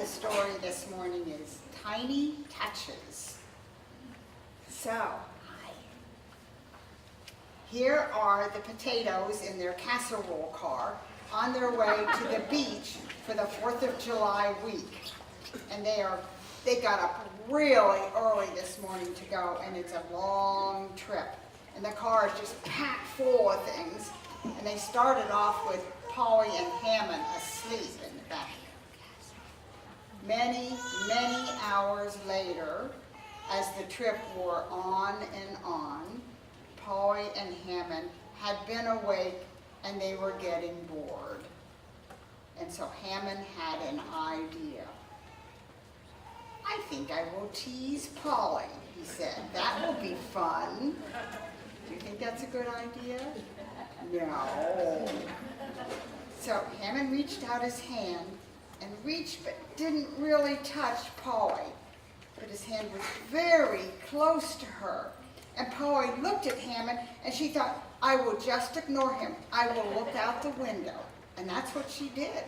the story this morning is Tiny Touches. So, here are the potatoes in their casserole car on their way to the beach for the 4th of July week. And they got up really early this morning to go, and it's a long trip. And the car is just packed full of things. And they started off with Polly and Hammond asleep in the back. Many, many hours later, as the trip wore on and on, Polly and Hammond had been awake and they were getting bored. And so Hammond had an idea. "I think I will tease Polly," he said. "That will be fun." Do you think that's a good idea? No. So Hammond reached out his hand and reached but didn't really touch Polly. But his hand was very close to her. And Polly looked at Hammond and she thought, "I will just ignore him. I will look out the window." And that's what she did.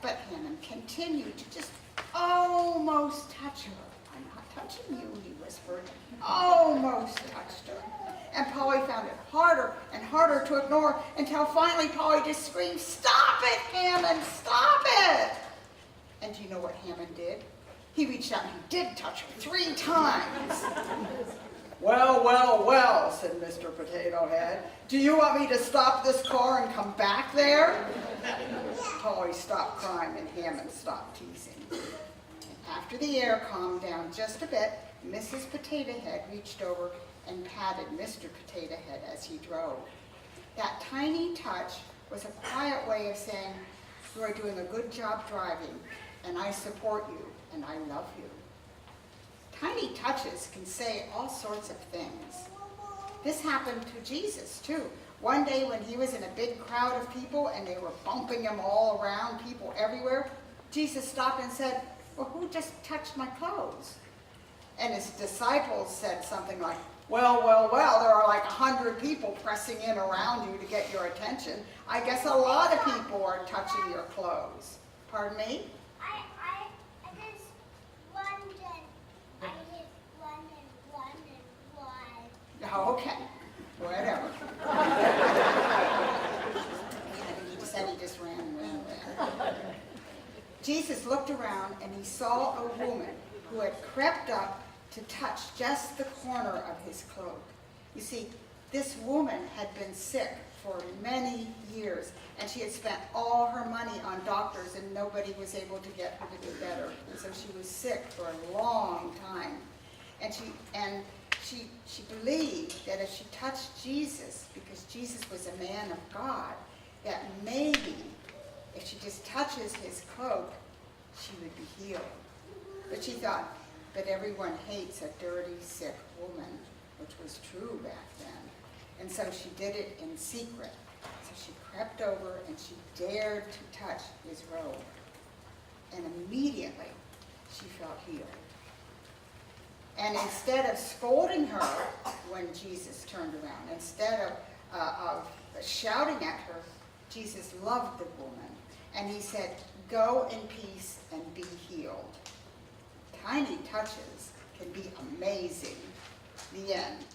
But Hammond continued to just almost touch her. "I'm not touching you," he whispered. Almost touched her. And Polly found it harder and harder to ignore until finally Polly just screamed, "Stop it, Hammond, stop it!" And do you know what Hammond did? He reached out and he did touch her 3 times. "Well, well, well," said Mr. Potato Head. "Do you want me to stop this car and come back there?" Polly stopped crying and Hammond stopped teasing. After the air calmed down just a bit, Mrs. Potato Head reached over and patted Mr. Potato Head as he drove. That tiny touch was a quiet way of saying, "You are doing a good job driving, and I support you, and I love you." Tiny touches can say all sorts of things. This happened to Jesus, too. One day when he was in a big crowd of people and they were bumping him all around, people everywhere, Jesus stopped and said, "Well, who just touched my clothes?" And his disciples said something like, well, there are like 100 people pressing in around you to get your attention. I guess a lot of people are touching your clothes." Pardon me? I just wondered. I just wondered why. Okay, whatever. He said he just ran. Jesus looked around and he saw a woman who had crept up to touch just the corner of his cloak. You see, this woman had been sick for many years, and she had spent all her money on doctors, and nobody was able to get her to do better. And so she was sick for a long time. And she believed that if she touched Jesus, because Jesus was a man of God, that maybe if she just touches his cloak, she would be healed. But she thought, but everyone hates a dirty, sick woman, which was true back then. And so she did it in secret. So she crept over and she dared to touch his robe. And immediately she felt healed. And instead of scolding her when Jesus turned around, instead of shouting at her, Jesus loved the woman. And he said, "Go in peace and be healed." Tiny touches can be amazing. The end.